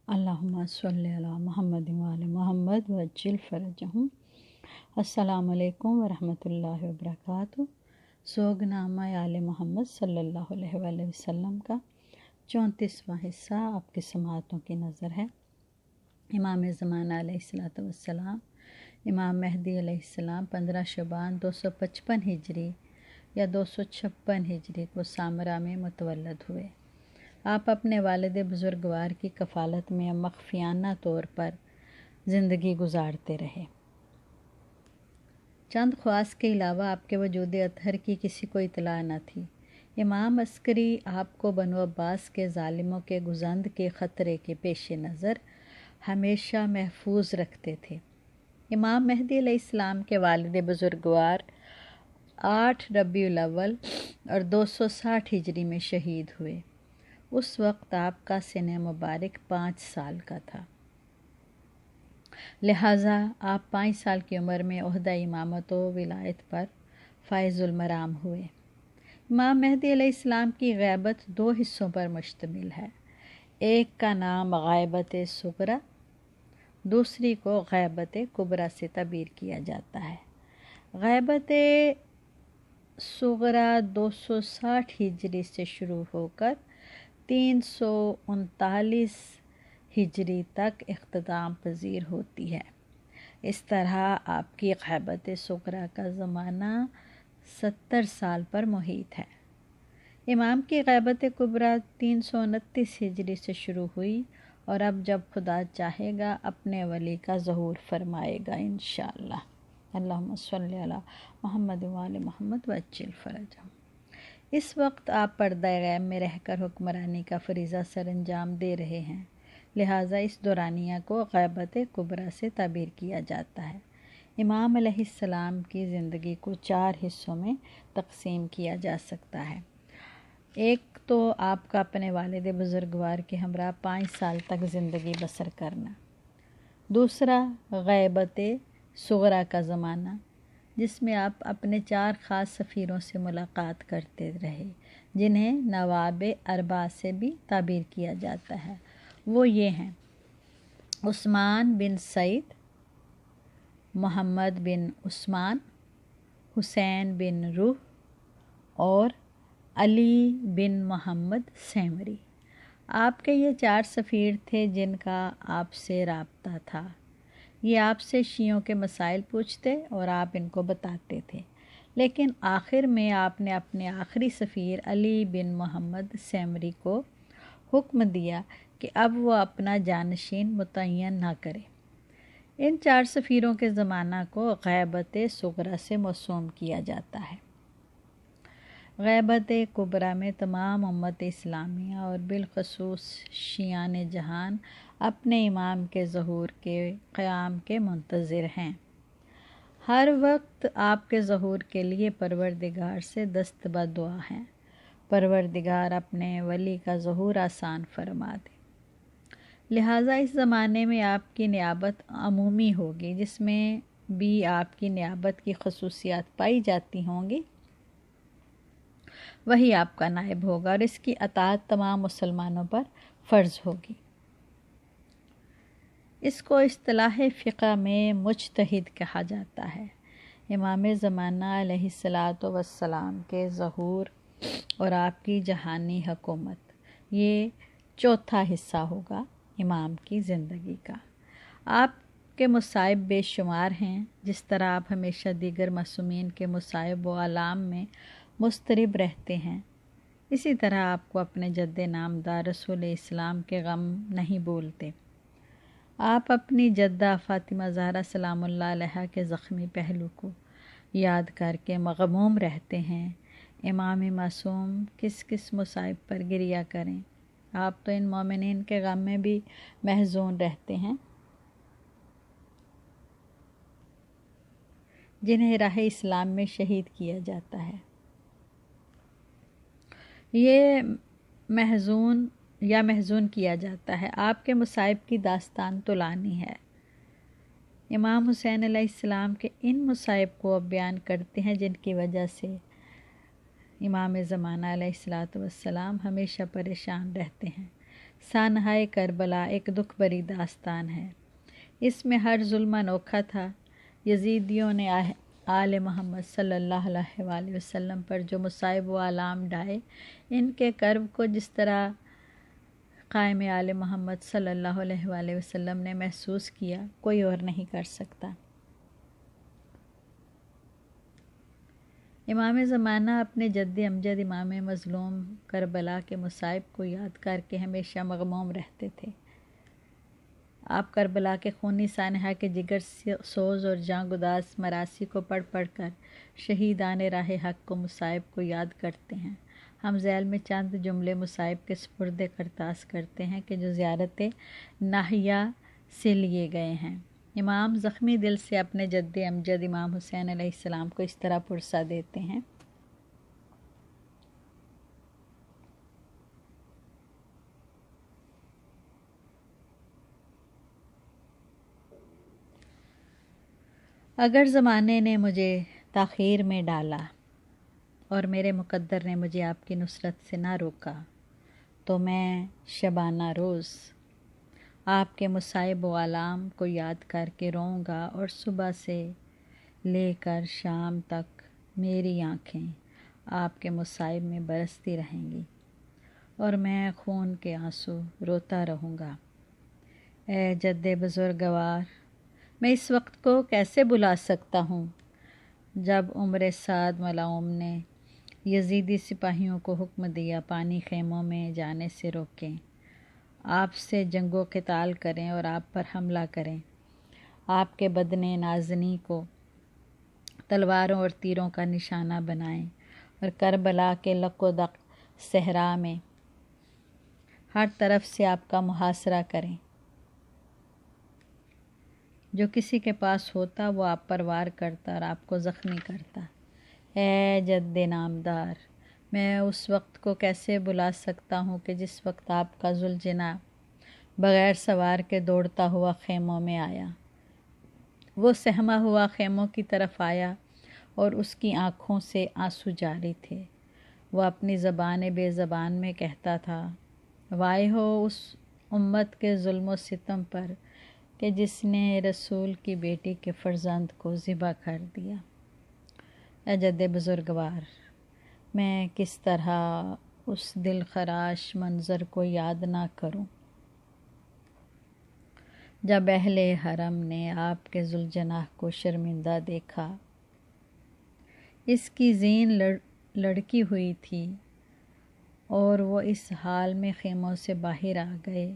اللہم صلی علی محمد وعلی محمد وعجل فرجہم۔ السلام علیکم ورحمۃ اللہ وبرکاتہ۔ سوگ نامہ آل محمد صلی اللہ علیہ وآلہ وسلم کا 34واں حصہ آپ کی سماعتوں کی نظر ہے۔ امام زمانہ علیہ السلام امام مہدی علیہ السلام 15 شعبان 255 ہجری یا 256 ہجری کو سامرا میں متولد ہوئے۔ آپ اپنے والد بزرگوار کی کفالت میں مخفیانہ طور پر زندگی گزارتے رہے۔ چند خواص کے علاوہ آپ کے وجود اطہر کی کسی کو اطلاع نہ تھی۔ امام عسکری آپ کو بنو عباس کے ظالموں کے گزند کے خطرے کے پیش نظر ہمیشہ محفوظ رکھتے تھے۔ امام مہدی علیہ السلام کے والد بزرگوار 8 ربیع الاول اور 260 ہجری میں شہید ہوئے۔ اس وقت آپ کا سن مبارک 5 سال کا تھا، لہٰذا آپ 5 سال کی عمر میں عہدہ امامت و ولایت پر فائز المرام ہوئے۔ امام مہدی علیہ السلام کی غیبت 2 حصوں پر مشتمل ہے۔ ایک کا نام غیبت صغریٰ، دوسری کو غیبت کبریٰ سے تعبیر کیا جاتا ہے۔ غیبت صغریٰ 260 ہجری سے شروع ہو کر 339 ہجری تک اختتام پذیر ہوتی ہے۔ اس طرح آپ کی غیبت صغریٰ کا زمانہ 70 سال پر محیط ہے۔ امام کی غیبت کبریٰ 329 ہجری سے شروع ہوئی اور اب جب خدا چاہے گا اپنے ولی کا ظہور فرمائے گا انشاءاللہ۔ اللہم صلی علی محمد وعلی محمد وعجل فرجہم۔ اس وقت آپ پردہ غیب میں رہ کر حکمرانی کا فریضہ سر انجام دے رہے ہیں، لہٰذا اس دورانیہ کو غیبت کبریٰ سے تعبیر کیا جاتا ہے۔ امام علیہ السلام کی زندگی کو 4 حصوں میں تقسیم کیا جا سکتا ہے۔ ایک تو آپ کا اپنے والد بزرگوار کے ہمراہ 5 سال تک زندگی بسر کرنا۔ دوسرا غیبت صغریٰ کا زمانہ، جس میں آپ اپنے 4 خاص سفیروں سے ملاقات کرتے رہے، جنہیں نواب اربعہ سے بھی تعبیر کیا جاتا ہے۔ وہ یہ ہیں: عثمان بن سعید، محمد بن عثمان، حسین بن روح اور علی بن محمد سیمری۔ آپ کے یہ 4 سفیر تھے جن کا آپ سے رابطہ تھا۔ یہ آپ سے شیعوں کے مسائل پوچھتے اور آپ ان کو بتاتے تھے، لیکن آخر میں آپ نے اپنے آخری سفیر علی بن محمد سیمری کو حکم دیا کہ اب وہ اپنا جانشین متعین نہ کرے۔ ان 4 سفیروں کے زمانہ کو غیبت صغریٰ سے موسوم کیا جاتا ہے۔ غیبت کبریٰ میں تمام امت اسلامیہ اور بالخصوص شیعان جہان اپنے امام کے ظہور کے قیام کے منتظر ہیں۔ ہر وقت آپ کے ظہور کے لیے پروردگار سے دست بدعا ہیں، پروردگار اپنے ولی کا ظہور آسان فرما دے۔ لہٰذا اس زمانے میں آپ کی نیابت عمومی ہوگی، جس میں بھی آپ کی نیابت کی خصوصیات پائی جاتی ہوں گی، وہی آپ کا نائب ہوگا اور اس کی اطاعت تمام مسلمانوں پر فرض ہوگی۔ اس کو اصطلاح فقہ میں مجتہد کہا جاتا ہے۔ امام زمانہ علیہ السلام کے ظہور اور آپ کی جہانی حکومت، یہ 4تھا حصہ ہوگا امام کی زندگی کا۔ آپ کے مصائب بے شمار ہیں، جس طرح آپ ہمیشہ دیگر معصومین کے مصائب و آلام میں مضطرب رہتے ہیں، اسی طرح آپ کو اپنے جد نامدار رسول اسلام کے غم نہیں بھولتے۔ آپ اپنی جدہ فاطمہ زہرا سلام اللہ علیہا کے زخمی پہلو کو یاد کر کے مغموم رہتے ہیں۔ امام معصوم کس کس مصائب پر گریہ کریں، آپ تو ان مومنین کے غم میں بھی محزون رہتے ہیں جنہیں راہ اسلام میں شہید کیا جاتا ہے۔ یہ محزون کیا جاتا ہے۔ آپ کے مصائب کی داستان طولانی ہے۔ امام حسین علیہ السلام کے ان مصائب کو اب بیان کرتے ہیں جن کی وجہ سے امام زمانہ علیہ السلام ہمیشہ پریشان رہتے ہیں۔ سانحۂ کربلا ایک دکھ بری داستان ہے۔ اس میں ہر ظلم انوکھا تھا۔ یزیدیوں نے آل محمد صلی اللہ علیہ وآلہ وسلم پر جو مصائب و آلام ڈھائے، ان کے کرب کو جس طرح قائم آل محمد صلی اللہ علیہ وآلہ وسلم نے محسوس کیا، کوئی اور نہیں کر سکتا۔ امام زمانہ اپنے جد امجد امام مظلوم کربلا کے مصائب کو یاد کر کے ہمیشہ مغموم رہتے تھے۔ آپ کربلا کے خونی سانحہ کے جگر سوز اور جاں گداز مراسی کو پڑھ پڑھ کر شہیدان راہ حق کو مصائب کو یاد کرتے ہیں۔ ہم ذیل میں چند جملے مصائب کے سپرد کرتاس کرتے ہیں کہ جو زیارت ناحیہ سے لیے گئے ہیں۔ امام زخمی دل سے اپنے جد امجد امام حسین علیہ السلام کو اس طرح پرسہ دیتے ہیں۔ اگر زمانے نے مجھے تاخیر میں ڈالا اور میرے مقدر نے مجھے آپ کی نصرت سے نہ روکا، تو میں شبانہ روز آپ کے مصائب و آلام کو یاد کر کے روؤں گا، اور صبح سے لے کر شام تک میری آنکھیں آپ کے مصائب میں برستی رہیں گی، اور میں خون کے آنسو روتا رہوں گا۔ اے جد بزرگوار، میں اس وقت کو کیسے بلا سکتا ہوں جب عمر سعد ملعون نے یزیدی سپاہیوں کو حکم دیا پانی خیموں میں جانے سے روکیں، آپ سے جنگ و قتال کریں اور آپ پر حملہ کریں، آپ کے بدن نازنی کو تلواروں اور تیروں کا نشانہ بنائیں، اور کربلا کے لق و دق صحرا میں ہر طرف سے آپ کا محاصرہ کریں۔ جو کسی کے پاس ہوتا وہ آپ پر وار کرتا اور آپ کو زخمی کرتا۔ اے جد نامدار، میں اس وقت کو کیسے بلا سکتا ہوں کہ جس وقت آپ کا ذوالجناح بغیر سوار کے دوڑتا ہوا خیموں میں آیا۔ وہ سہما ہوا خیموں کی طرف آیا اور اس کی آنکھوں سے آنسو جاری تھے۔ وہ اپنی زبان بے زبان میں کہتا تھا، وائے ہو اس امت کے ظلم و ستم پر کہ جس نے رسول کی بیٹی کے فرزند کو ذبح کر دیا۔ اے جد بزرگوار، میں کس طرح اس دل خراش منظر کو یاد نہ کروں جب اہل حرم نے آپ کے ذوالجناح کو شرمندہ دیکھا۔ اس کی زین لڑکی ہوئی تھی اور وہ اس حال میں خیموں سے باہر آ گئے۔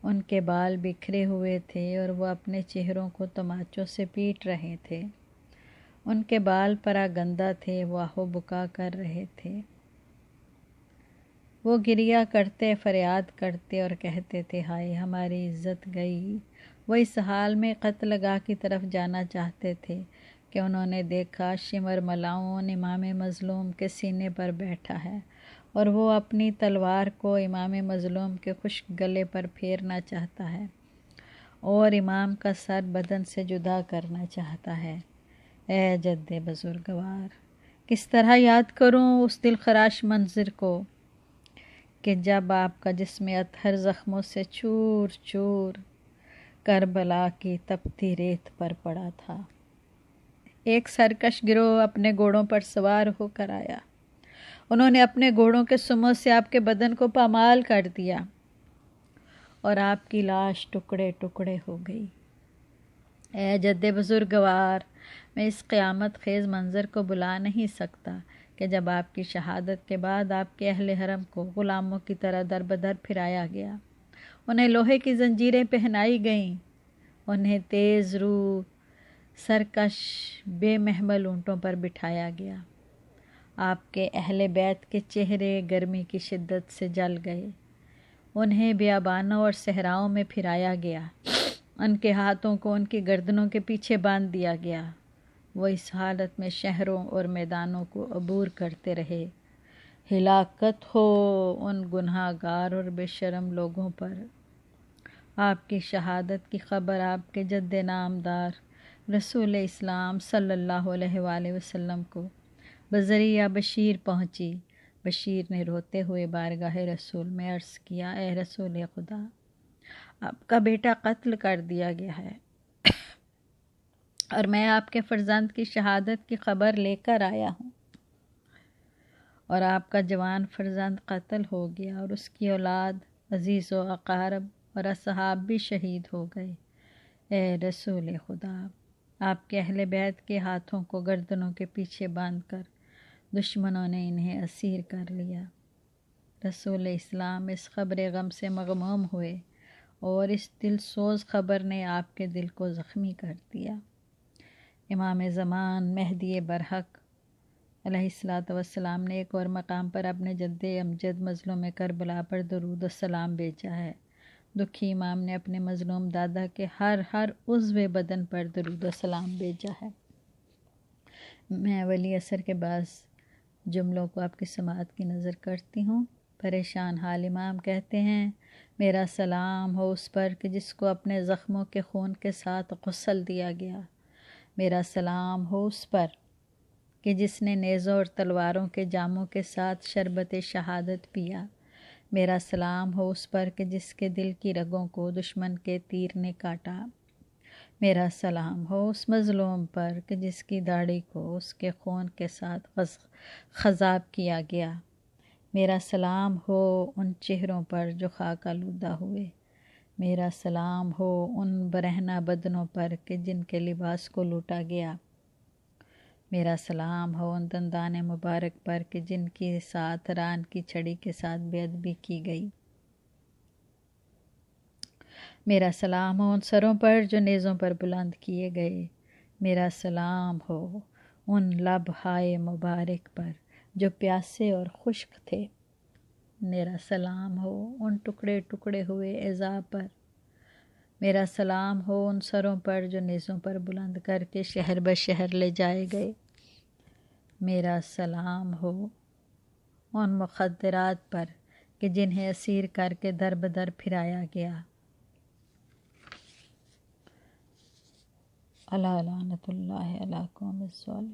ان کے بال بکھرے ہوئے تھے اور وہ اپنے چہروں کو تماچوں سے پیٹ رہے تھے۔ ان کے بال پراگندہ تھے، وہ آہ و بکا کر رہے تھے۔ وہ گریہ کرتے، فریاد کرتے اور کہتے تھے، ہائے ہماری عزت گئی۔ وہ اس حال میں قتل گاہ کی طرف جانا چاہتے تھے کہ انہوں نے دیکھا شمر ملعون امام مظلوم کے سینے پر بیٹھا ہے، اور وہ اپنی تلوار کو امام مظلوم کے خشک گلے پر پھیرنا چاہتا ہے اور امام کا سر بدن سے جدا کرنا چاہتا ہے۔ اے جد بزرگوار، کس طرح یاد کروں اس دل خراش منظر کو کہ جب آپ کا جسم اطہر زخموں سے چور چور کربلا کی تپتی ریت پر پڑا تھا۔ ایک سرکش گروہ اپنے گھوڑوں پر سوار ہو کر آیا۔ انہوں نے اپنے گھوڑوں کے سموں سے آپ کے بدن کو پامال کر دیا اور آپ کی لاش ٹکڑے ٹکڑے ہو گئی۔ اے جد بزرگوار، میں اس قیامت خیز منظر کو بلا نہیں سکتا کہ جب آپ کی شہادت کے بعد آپ کے اہل حرم کو غلاموں کی طرح در بدر پھرایا گیا، انہیں لوہے کی زنجیریں پہنائی گئیں، انہیں تیز رو سرکش بے محمل اونٹوں پر بٹھایا گیا۔ آپ کے اہل بیت کے چہرے گرمی کی شدت سے جل گئے، انہیں بیابانوں اور صحراؤں میں پھرایا گیا، ان کے ہاتھوں کو ان کی گردنوں کے پیچھے باندھ دیا گیا۔ وہ اس حالت میں شہروں اور میدانوں کو عبور کرتے رہے۔ ہلاکت ہو ان گناہ گار اور بے شرم لوگوں پر۔ آپ کی شہادت کی خبر آپ کے جد نامدار رسول اسلام صلی اللہ علیہ وآلہ وسلم کو بذریعہ بشیر پہنچی۔ بشیر نے روتے ہوئے بارگاہ رسول میں عرض کیا، اے رسول خدا، آپ کا بیٹا قتل کر دیا گیا ہے اور میں آپ کے فرزند کی شہادت کی خبر لے کر آیا ہوں، اور آپ کا جوان فرزند قتل ہو گیا اور اس کی اولاد، عزیز و اقارب اور اصحاب بھی شہید ہو گئے۔ اے رسول خدا، آپ کے اہل بیت کے ہاتھوں کو گردنوں کے پیچھے باندھ کر دشمنوں نے انہیں اسیر کر لیا۔ رسول اسلام اس خبر غم سے مغموم ہوئے اور اس دل سوز خبر نے آپ کے دل کو زخمی کر دیا۔ امام زمان مہدی برحق علیہ السلام نے ایک اور مقام پر اپنے جد امجد مظلوم کربلا پر درود و سلام بھیجا ہے۔ دکھی امام نے اپنے مظلوم دادا کے ہر عضو بدن پر درود و سلام بھیجا ہے۔ میں ولی اثر کے بعض جملوں کو آپ کی سماعت کی نظر کرتی ہوں۔ پریشان حال امام کہتے ہیں، میرا سلام ہو اس پر کہ جس کو اپنے زخموں کے خون کے ساتھ غسل دیا گیا۔ میرا سلام ہو اس پر کہ جس نے نیزوں اور تلواروں کے جاموں کے ساتھ شربت شہادت پیا۔ میرا سلام ہو اس پر کہ جس کے دل کی رگوں کو دشمن کے تیر نے کاٹا۔ میرا سلام ہو اس مظلوم پر کہ جس کی داڑھی کو اس کے خون کے ساتھ خضاب کیا گیا۔ میرا سلام ہو ان چہروں پر جو خاک آلودہ ہوئے۔ میرا سلام ہو ان برہنہ بدنوں پر کہ جن کے لباس کو لوٹا گیا۔ میرا سلام ہو ان دندان مبارک پر کہ جن کے ساتھ ران کی چھڑی کے ساتھ بے ادبی کی گئی۔ میرا سلام ہو ان سروں پر جو نیزوں پر بلند کیے گئے۔ میرا سلام ہو ان لب ہائے مبارک پر جو پیاسے اور خشک تھے۔ میرا سلام ہو ان ٹکڑے ٹکڑے ہوئے اعضاء پر۔ میرا سلام ہو ان سروں پر جو نیزوں پر بلند کر کے شہر بشہر لے جائے گئے۔ میرا سلام ہو ان مخدرات پر کہ جنہیں اسیر کر کے در بدر پھرایا گیا۔ الا لعنت اللہ علی قوم الظالمین۔